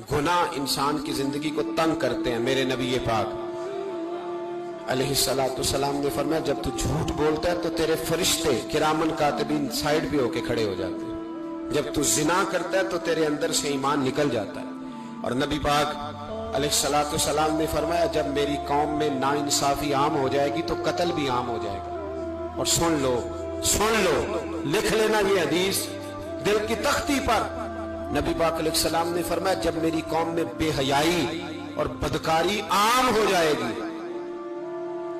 गुनाह इंसान की जिंदगी को तंग करते हैं। मेरे नबी पाक अलैहिस्सलाम ने फरमाया, जब तू झूठ बोलता है तो तेरे फरिश्ते किरामन कातिबीन साइड पे होके खड़े हो जाते हैं। जब तू जिना करता है तो तेरे अंदर से ईमान निकल जाता है। और नबी पाक अलैहिस्सलाम ने फरमाया, जब मेरी कौम में नाइंसाफी आम हो जाएगी तो कत्ल भी आम हो जाएगा। और सुन लो, लिख लेना ये हदीस दिल की तख्ती पर। नबी पाक अलैहिस्सलाम ने फरमाया, जब मेरी कौम में बेहयाई और बदकारी आम हो जाएगी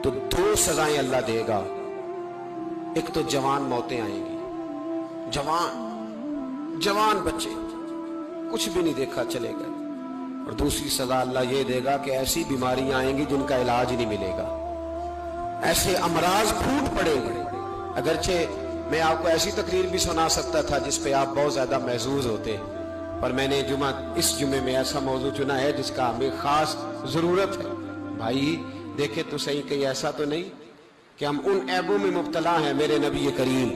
तो दो सजाएं अल्लाह देगा। एक तो जवान मौतें आएंगी, जवान बच्चे कुछ भी नहीं देखा चले गए। और दूसरी सजा अल्लाह ये देगा कि ऐसी बीमारियां आएंगी जिनका इलाज नहीं मिलेगा, ऐसे अमराज फूट पड़ेंगे। अगरचे मैं आपको ऐसी तकरीर भी सुना सकता था जिस पे आप बहुत ज्यादा महजूज होते, पर मैंने इस जुमे में ऐसा मौजू चुना है जिसका हमें खास जरूरत है। भाई देखे तो सही, कहीं ऐसा तो नहीं कि हम उन ऐबों में मुब्तला हैं। मेरे नबी करीम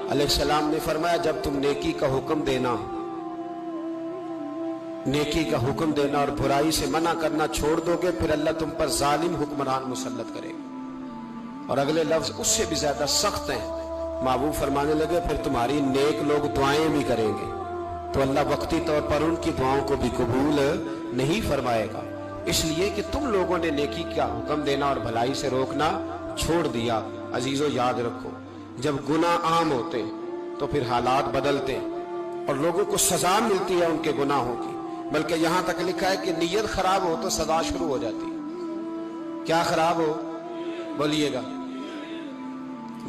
अलैहिस्सलाम ने फरमाया, जब तुम नेकी का हुक्म देना और बुराई से मना करना छोड़ दोगे, फिर अल्लाह तुम पर जालिम हुक्मरान मुसल्लत करेगा। और अगले लफ्ज उससे भी ज्यादा सख्त हैं। महबूब फरमाने लगे, फिर तुम्हारी नेक लोग दुआएं भी करेंगे तो अल्लाह वक्ती तौर पर उनकी दुआओं को भी कबूल नहीं फरमाएगा। इसलिए कि तुम लोगों ने नेकी का हुक्म देना और भलाई से रोकना छोड़ दिया। अजीजों याद रखो, जब गुनाह आम होते तो फिर हालात बदलते और लोगों को सजा मिलती है उनके गुनाहों की। बल्कि यहां तक लिखा है कि नीयत खराब हो तो सजा शुरू हो जाती है। क्या खराब हो, बोलिएगा?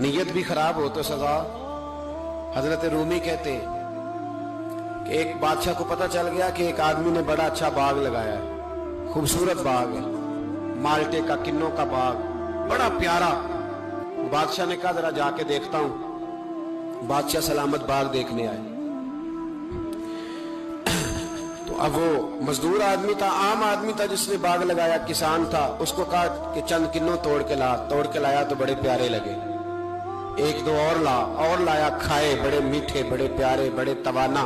नीयत भी खराब हो तो सजा। हजरत रूमी कहते हैं कि एक बादशाह को पता चल गया कि एक आदमी ने बड़ा अच्छा बाग लगाया है, खूबसूरत बाग है, माल्टे का, किन्नों का बाग, बड़ा प्यारा। बादशाह ने कहा जरा जाके देखता हूं। बादशाह सलामत बाग देखने आए तो अब वो मजदूर आदमी था, आम आदमी था जिसने बाग लगाया, किसान था। उसको कहा कि चंद किन्नों तोड़ के लाया तो बड़े प्यारे लगे। एक दो और लाया, खाए, बड़े मीठे, बड़े प्यारे, बड़े तवाना,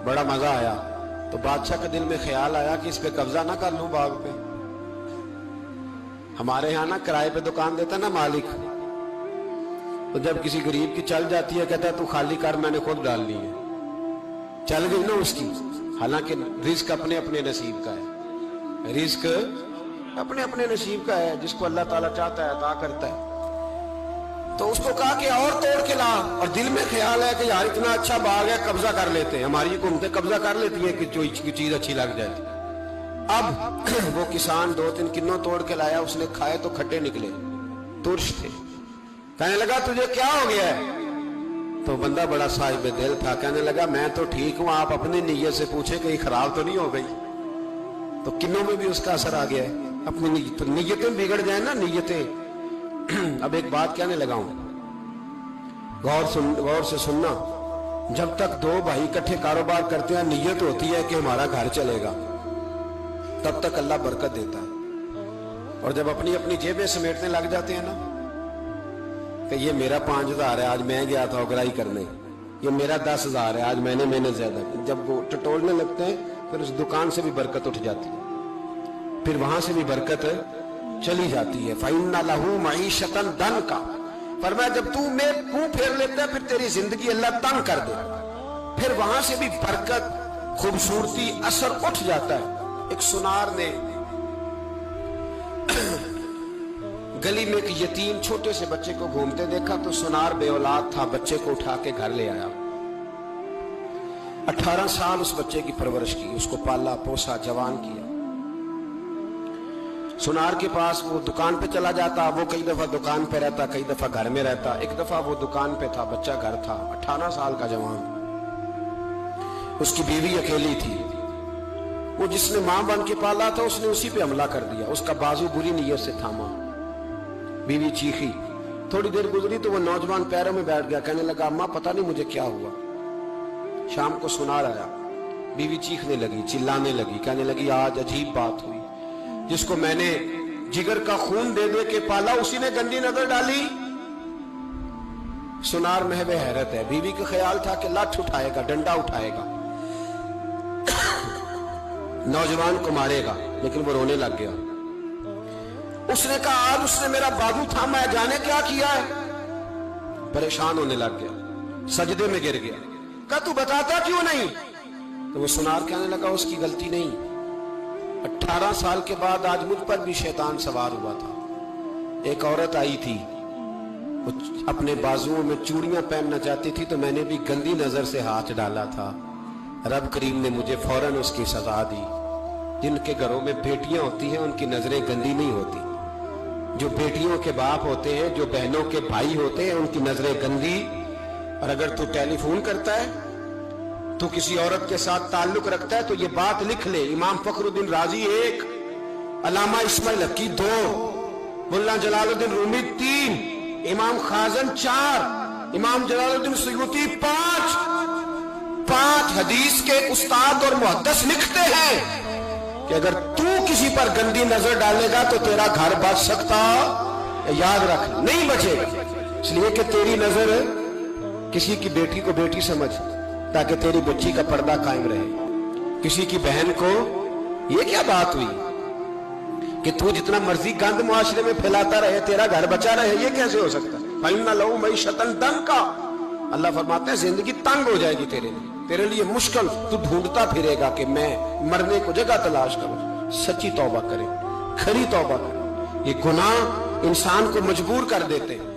बड़ा मजा आया। तो बादशाह के दिल में ख्याल आया कि इस पे कब्जा ना कर लूं बाग पे। हमारे यहाँ ना किराए पे दुकान देता ना मालिक, तो जब किसी गरीब की चल जाती है कहता है तू खाली कर, मैंने खुद डाल ली है। चल गई ना उसकी। हालांकि रिस्क अपने अपने नसीब का है, रिस्क अपने अपने नसीब का है। जिसको अल्लाह ताला चाहता है अता करता है। तो उसको कहा कि और तोड़ के ला। और दिल में ख्याल है कि यार इतना अच्छा बाग है, कब्जा कर लेते हैं। हमारी हुकूमतें कब्जा कर लेती है कि जो चीज अच्छी लग जाती। अब वो किसान 2-3 किन्नों तोड़ के लाया, उसने खाए तो खट्टे निकले, तुर्श थे। कहने लगा तुझे क्या हो गया है? तो बंदा बड़ा साहिब दिल था, कहने लगा मैं तो ठीक हूं, आप अपनी नीयत से पूछे कहीं खराब तो नहीं हो गई। तो किन्नों में भी उसका असर आ गया है। अपनी नीयतें बिगड़ जाए ना, नीयतें। अब एक बात कहने लगा हूं, गौर से सुनना। जब तक दो भाई इकट्ठे कारोबार करते हैं, नीयत होती है कि हमारा घर चलेगा, तब तक अल्लाह बरकत देता है। और जब अपनी अपनी जेबें समेटने लग जाते हैं ना कि ये मेरा 5,000 है, आज मैं गया था उगराई करने, ये मेरा 10,000 है, आज मैंने मेहनत ज्यादा की, जब वो टटोलने लगते हैं फिर उस दुकान से भी बरकत उठ जाती है, फिर वहां से भी बरकत चली जाती है। फ़इन्ना लहू मईशतन दन का फरमाया, जब तू में मुंह फेर लेता है फिर तेरी जिंदगी अल्लाह तंग कर दे, फिर वहां से भी बरकत, खूबसूरती, असर उठ जाता है। एक सुनार ने गली में एक यतीम छोटे से बच्चे को घूमते देखा तो सुनार बे औलाद था, बच्चे को उठा के घर ले आया। 18 साल उस बच्चे की परवरिश की, उसको पाला पोसा, जवान किया। सुनार के पास वो दुकान पे चला जाता, वो कई दफा दुकान पे रहता, कई दफा घर में रहता। एक दफा वो दुकान पे था, बच्चा घर था, 18 साल का जवान। उसकी बीवी अकेली थी। वो जिसने मां बन के पाला था उसने उसी पे हमला कर दिया, उसका बाजू बुरी नीयत से थामा। बीवी चीखी, थोड़ी देर गुजरी तो वो नौजवान पैरों में बैठ गया, कहने लगा अम्मा पता नहीं मुझे क्या हुआ। शाम को सुनार आया, बीवी चीखने लगी, चिल्लाने लगी, कहने लगी आज अजीब बात हुई, जिसको मैंने जिगर का खून दे दे के पाला उसी ने गंदी नजर डाली। सुनार महवे हैरत है। बीवी का ख्याल था कि लाठ उठाएगा, डंडा उठाएगा, नौजवान को मारेगा, लेकिन वो रोने लग गया। उसने कहा आज उसने मेरा बाजू थामा है, जाने क्या किया है। परेशान होने लग गया, सजदे में गिर गया। कहा तू बताता क्यों नहीं? तो वो सुनार कहने लगा उसकी गलती नहीं, 18 साल के बाद आज मुझ पर भी शैतान सवार हुआ था। एक औरत आई थी, वो अपने बाजुओं में चूड़ियां पहनना चाहती थी, तो मैंने भी गंदी नजर से हाथ डाला था। रब करीम ने मुझे फौरन उसकी सजा दी। जिनके घरों में बेटियां होती हैं उनकी नजरें गंदी नहीं होती। जो बेटियों के बाप होते हैं, जो बहनों के भाई होते हैं, उनकी नजरें गंदी। और अगर तू टेलीफोन करता है, तू किसी औरत के साथ ताल्लुक रखता है, तो ये बात लिख ले, इमाम फखरुद्दीन राजी 1, अल्लामा इस्माइल हकी 2, मुल्ला जलालुद्दीन रूमी 3, इमाम खाजन 4, इमाम जलालुद्दीन सयूती 5 हदीस के उस्ताद और मुहद्दिस लिखते हैं कि अगर तू किसी पर गंदी नजर डालेगा तो तेरा घर बच सकता, याद रख, नहीं बचेगा। इसलिए कि तेरी नजर किसी की बेटी को बेटी समझ, ताकि तेरी बच्ची का पर्दा कायम रहे। किसी की बहन को, ये क्या बात हुई कि तू जितना मर्जी गंद मुआशरे में फैलाता रहे, तेरा घर बचा रहे, ये कैसे हो सकता है? फइन्ना लहू मईशतन दंका, अल्लाह फरमाते हैं जिंदगी तंग हो जाएगी तेरे लिए मुश्किल। तू ढूंढता फिरेगा कि मैं मरने को जगह तलाश करूं। सच्ची तौबा करे, खरी तौबा करे। ये गुनाह इंसान को मजबूर कर देते हैं।